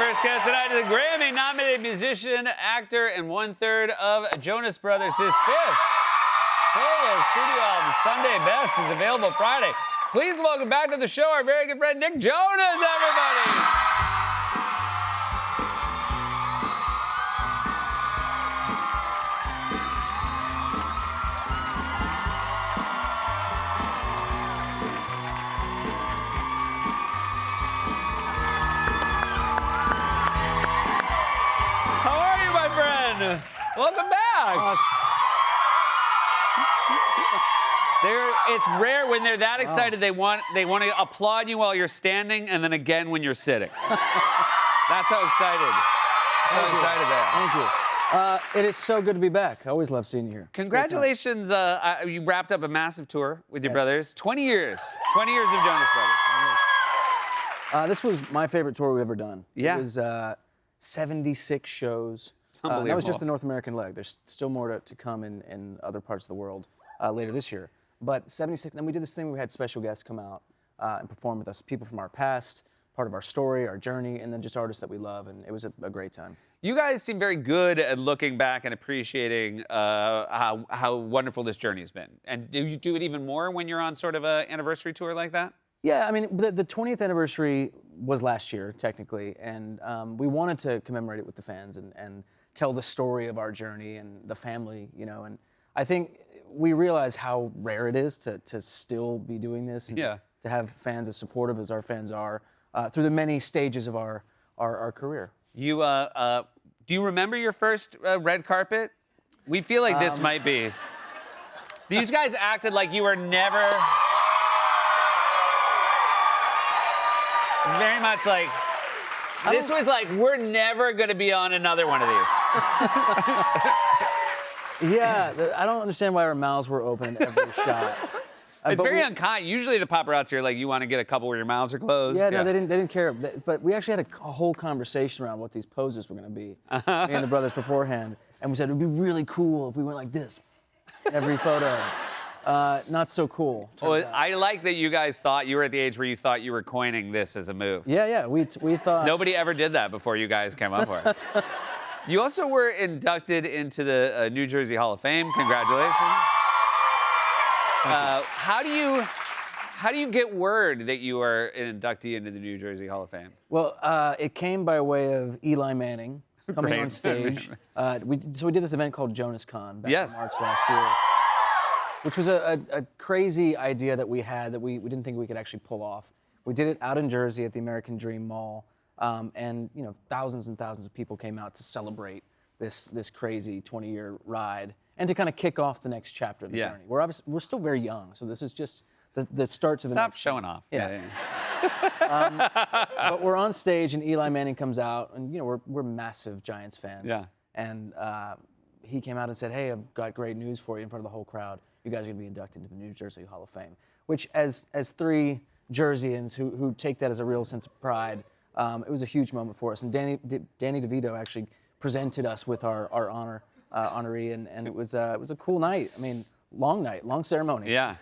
first guest tonight is a Grammy-nominated musician, actor, and one-third of Jonas Brothers. His fifth solo studio album, Sunday Best, is available Friday. Please welcome back to the show our very good friend Nick Jonas, everybody! Welcome back. It's rare when they're that excited. They want to applaud you while you're standing, and then again when you're sitting. That's how excited. Thank you. It is so good to be back. I always love seeing you here. Congratulations. You wrapped up a massive tour with your brothers. 20 years. 20 years of Jonas Brothers. This was my favorite tour we've ever done. Yeah. It was 76 shows. That was just the North American leg. There's still more to come in other parts of the world later this year. But 76, and we did this thing where we had special guests come out and perform with us, people from our past, part of our story, our journey, and then just artists that we love, and it was a great time. You guys seem very good at looking back and appreciating how wonderful this journey has been. And do you do it even more when you're on sort of an anniversary tour like that? Yeah, I mean, the 20th anniversary was last year, technically, and we wanted to commemorate it with the fans and tell the story of our journey and the family, you know, and I think we realize how rare it is to still be doing this and to have fans as supportive as our fans are through the many stages of our career. You, do you remember your first red carpet? We feel like this might be. These guys acted like you were never... Very much like... This was like, we're never going to be on another one of these. Yeah, I don't understand why our mouths were open every shot. It's very unkind. Usually the paparazzi are like, you want to get a couple where your mouths are closed. Yeah, no, they didn't care. But we actually had a whole conversation around what these poses were going to be, me and the brothers beforehand. And we said it would be really cool if we went like this every photo. Not so cool. Well, I like that you guys thought you were at the age where you thought you were coining this as a move. Yeah, we thought... Nobody ever did that before you guys came up with it. You also were inducted into the New Jersey Hall of Fame. Congratulations. How do you get word that you are an inductee into the New Jersey Hall of Fame? Well, it came by way of Eli Manning coming on stage. We did this event called Jonas Con back in March last year, which was a crazy idea that we had that we didn't think we could actually pull off. We did it out in Jersey at the American Dream Mall, and you know, thousands and thousands of people came out to celebrate this crazy 20-year ride and to kind of kick off the next chapter of the journey. We're still very young, so this is just the start to the next. Stop showing off. Yeah. But we're on stage and Eli Manning comes out, and you know we're massive Giants fans. Yeah. And he came out and said, "Hey, I've got great news for you in front of the whole crowd. You guys are going to be inducted into the New Jersey Hall of Fame," which, as three Jerseyans who take that as a real sense of pride, it was a huge moment for us. And Danny DeVito actually presented us with our honoree, and it was a cool night. I mean, long ceremony. Yeah.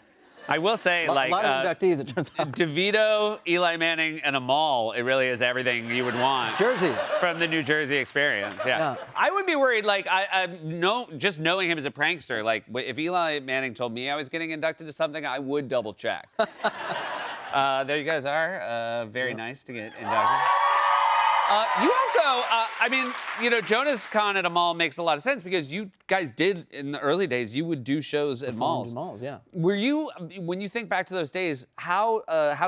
I will say, a lot of inductees, it turns out. DeVito, Eli Manning, and a mall, it really is everything you would want. It's Jersey. From the New Jersey experience, yeah. I would be worried, like, just knowing him as a prankster, like, if Eli Manning told me I was getting inducted to something, I would double check. There you guys are. Very nice to get inducted. You also, I mean, you know, Jonas Con at a mall makes a lot of sense because you guys did, in the early days, you would do shows at malls. Yeah. Were you, when you think back to those days, how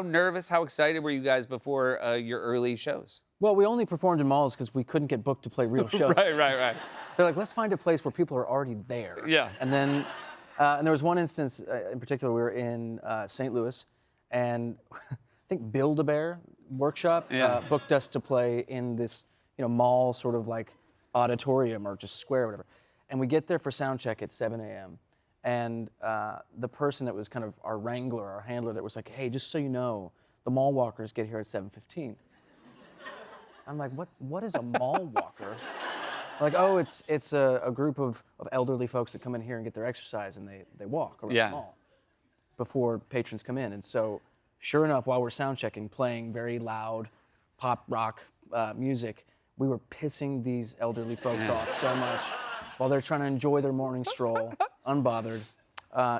nervous, how excited were you guys before your early shows? Well, we only performed in malls because we couldn't get booked to play real shows. Right. They're like, let's find a place where people are already there. Yeah. And then, and there was one instance in particular, we were in St. Louis, and I think Build-A-Bear Workshop booked us to play in this, you know, mall sort of like auditorium or just square or whatever. And we get there for sound check at 7 a.m. And the person that was kind of our wrangler, our handler, that was like, "Hey, just so you know, the mall walkers get here at 7:15. I'm like, what is a mall walker? Like, oh, it's a group of elderly folks that come in here and get their exercise and they walk around the mall before patrons come in. And so, sure enough, while we're sound checking, playing very loud, pop rock music, we were pissing these elderly folks off so much while they're trying to enjoy their morning stroll, unbothered.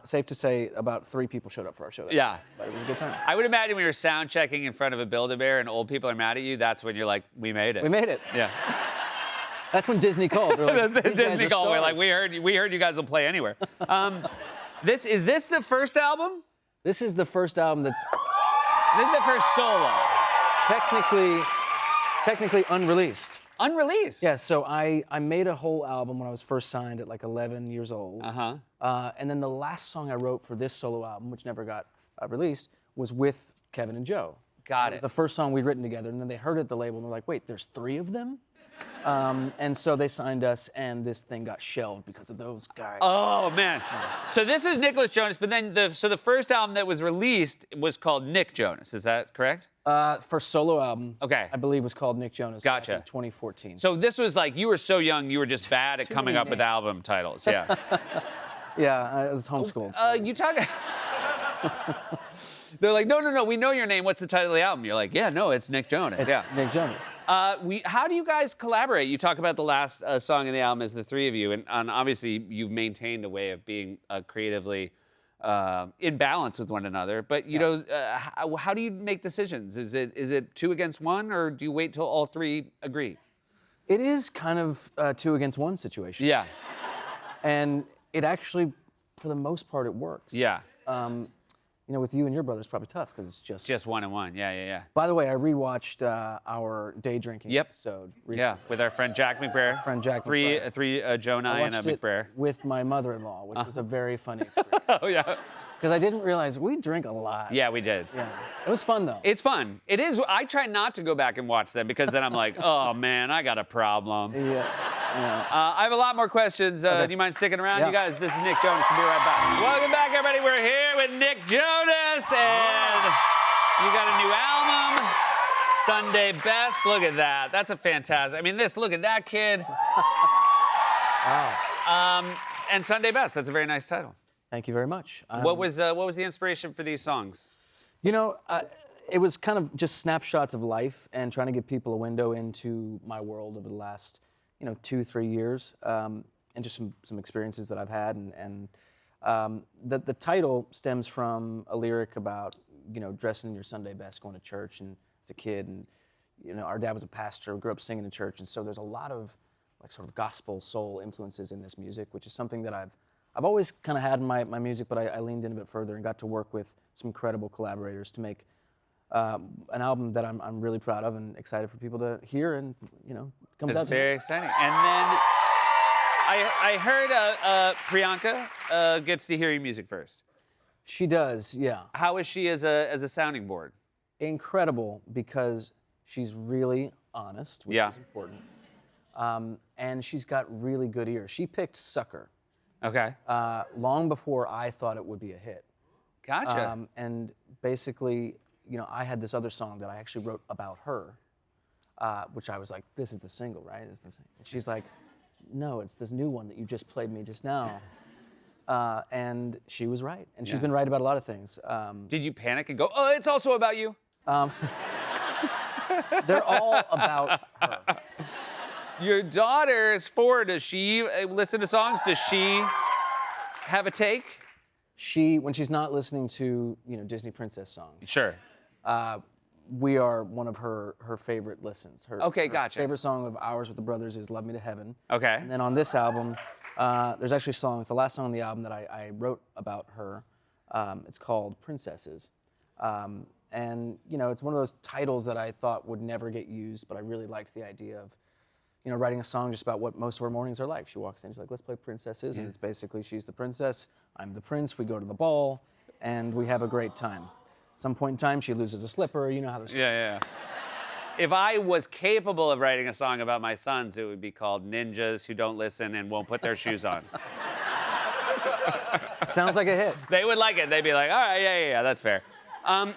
Safe to say, about 3 people showed up for our show. Yeah. But it was a good time. I would imagine when you're sound checking in front of a Build-A-Bear and old people are mad at you, that's when you're like, we made it. We made it. Yeah. That's when Disney called. They're like, That's "These guys Disney are call. We're stars." like, we heard you guys will play anywhere. Is this the first album? This is the first album that's This is the first solo. technically unreleased. Unreleased? Yeah, so I made a whole album when I was first signed at like 11 years old. And then the last song I wrote for this solo album, which never got released, was with Kevin and Joe. Got It was it. the first song we'd written together, and then they heard it at the label, and they're like, wait, there's 3 of them? And so they signed us, and this thing got shelved because of those guys. Oh, man. So this is Nicholas Jonas, but then the first album that was released was called Nick Jonas. Is that correct? First solo album, Okay. I believe, was called Nick Jonas. back Gotcha. in 2014. So this was like, you were so young, you were just bad at Too coming many up with names. album titles. Yeah. Yeah, I was homeschooled. You talk. They're like, no, we know your name. What's the title of the album? You're like, yeah, no, it's Nick Jonas. It's Yeah. Nick Jonas. How do you guys collaborate? You talk about the last song in the album as the 3 of you, and obviously you've maintained a way of being creatively in balance with one another. But you know, how do you make decisions? Is it 2 against 1, or do you wait till all 3 agree? It is kind of a 2 against 1 situation. Yeah. And it actually, for the most part, it works. Yeah. You know, with you and your brother, it's probably tough because it's Just 1 and 1. Yeah. By the way, I rewatched our day drinking episode recently. Yeah, with our friend Jack McBrayer. Friend Jack Three, McBrayer. Jonah I and a watched it McBrayer. with my mother-in-law, which was a very funny experience. Oh, yeah. Because I didn't realize we drink a lot. Yeah, we did. Yeah. It was fun, though. It's fun. It is. I try not to go back and watch them because then I'm like, oh, man, I got a problem. Yeah. I have a lot more questions. Do you mind sticking around, Yeah. you guys? This is Nick Jonas. We'll be right back. Welcome back, everybody. We're here with Nick Jonas, and you got a new album, Sunday Best. Look at that. That's a fantastic. I mean, look at that kid. Wow. And Sunday Best. That's a very nice title. Thank you very much. What was the inspiration for these songs? You know, it was kind of just snapshots of life and trying to give people a window into my world over the last, 2-3 years, and just some experiences that I've had. And the title stems from a lyric about, dressing in your Sunday best, going to church, and as a kid, and our dad was a pastor, grew up singing in church, and so there's a lot of like sort of gospel soul influences in this music, which is something that I've always kind of had in my music, but I leaned in a bit further and got to work with some incredible collaborators to make an album that I'm really proud of and excited for people to hear, and comes out. It's very exciting. And then I heard Priyanka gets to hear your music first. She does, yeah. How is she as a sounding board? Incredible, because she's really honest, which is important, and she's got really good ears. She picked Sucker. Okay. Long before I thought it would be a hit. Gotcha. And basically, I had this other song that I actually wrote about her, which I was like, this is the single, right? And she's like, no, it's this new one that you just played me just now. And she was right. And she's been right about a lot of things. Did you panic and go, oh, it's also about you? They're all about her. Your daughter is 4. Does she listen to songs? Does she have a take? When she's not listening to, Disney princess songs, Sure. we are one of her favorite listens. Her Gotcha. favorite song of ours with the brothers is Love Me to Heaven. Okay. And then on this album, there's actually songs, the last song on the album that I wrote about her, it's called Princesses. And, it's one of those titles that I thought would never get used, but I really liked the idea of, writing a song just about what most of our mornings are like. She walks in, she's like, let's play Princesses, and it's basically she's the princess, I'm the prince, we go to the ball, and we have a great time. At some point in time, she loses a slipper, you know how the story Yeah. If I was capable of writing a song about my sons, it would be called Ninjas Who Don't Listen and Won't Put Their Shoes On. Sounds like a hit. They would like it. They'd be like, all right, yeah, that's fair.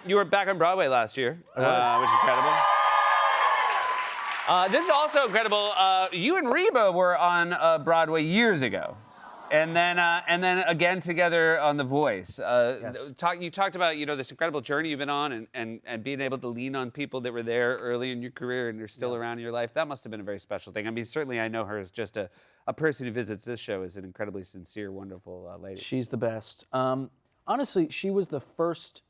You were back on Broadway last year, which is incredible. This is also incredible. You and Reba were on Broadway years ago. And then again together on The Voice. Yes. You talked about this incredible journey you've been on, and being able to lean on people that were there early in your career and are still around in your life. That must have been a very special thing. I mean, certainly I know her as just a person who visits this show as an incredibly sincere, wonderful lady. She's the best. Honestly, she was the first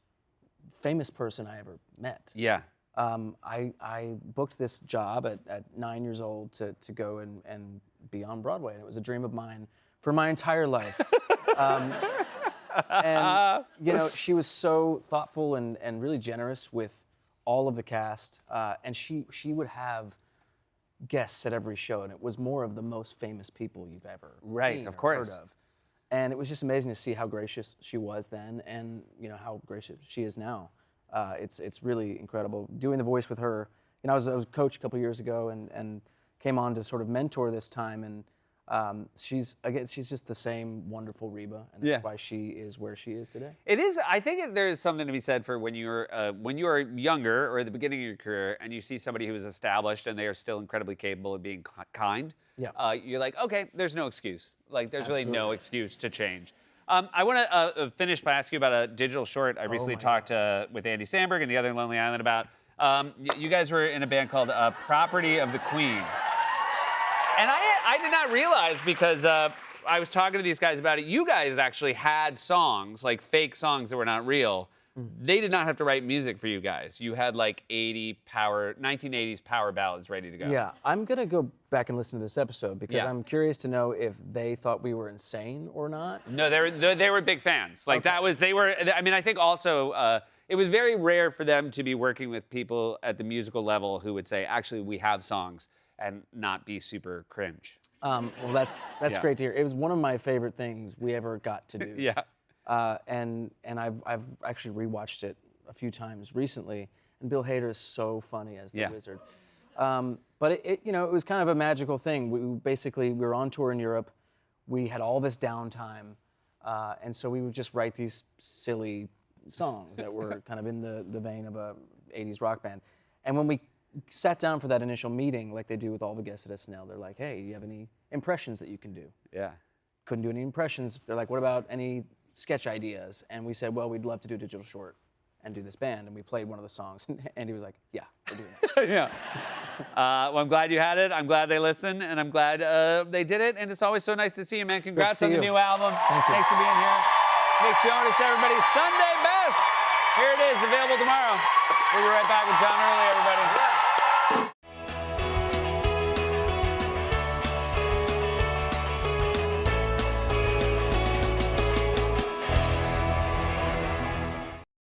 famous person I ever met. Yeah. I booked this job at 9 years old to go and be on Broadway, and it was a dream of mine for my entire life. And she was so thoughtful and really generous with all of the cast, and she would have guests at every show, and it was more of the most famous people you've ever seen of or course. heard of. And it was just amazing to see how gracious she was then, and how gracious she is now. It's really incredible doing The Voice with her. I was a coach a couple years ago, and came on to sort of mentor this time, and she's just the same wonderful Reba, and that's why she is where she is today. It is. I think there is something to be said for when you're younger or at the beginning of your career, and you see somebody who is established and they are still incredibly capable of being kind. Yeah. You're like, okay, there's no excuse. Like, there's really no excuse to change. I want to finish by asking you about a digital short I recently talked with Andy Samberg and the other Lonely Island about. You guys were in a band called Property of the Queen. And I did not realize, because I was talking to these guys about it, you guys actually had songs, like fake songs that were not real. They did not have to write music for you guys. You had like 1980s power ballads ready to go. Yeah, I'm gonna go back and listen to this episode because I'm curious to know if they thought we were insane or not. No, they were big fans. Like I mean, I think also it was very rare for them to be working with people at the musical level who would say, actually, we have songs, and not be super cringe. Well, that's great to hear. It was one of my favorite things we ever got to do. Yeah. And I've actually rewatched it a few times recently, and Bill Hader is so funny as the wizard. But it was kind of a magical thing. We were on tour in Europe. We had all this downtime, and so we would just write these silly songs that were kind of in the vein of a 80s rock band. And when we sat down for that initial meeting, like they do with all the guests at SNL, they're like, hey, do you have any impressions that you can do? Yeah. Couldn't do any impressions. They're like, what about any sketch ideas? And we said, well, we'd love to do a digital short and do this band. And we played one of the songs. And Andy was like, yeah, we're doing it. Yeah. Well, I'm glad you had it. I'm glad they listened, and I'm glad they did it. And it's always so nice to see you, man. Congrats on the new album. Thank you. Thanks for being here. Nick Jonas, everybody. Sunday Best. Here it is, available tomorrow. We'll be right back with John Early, everybody.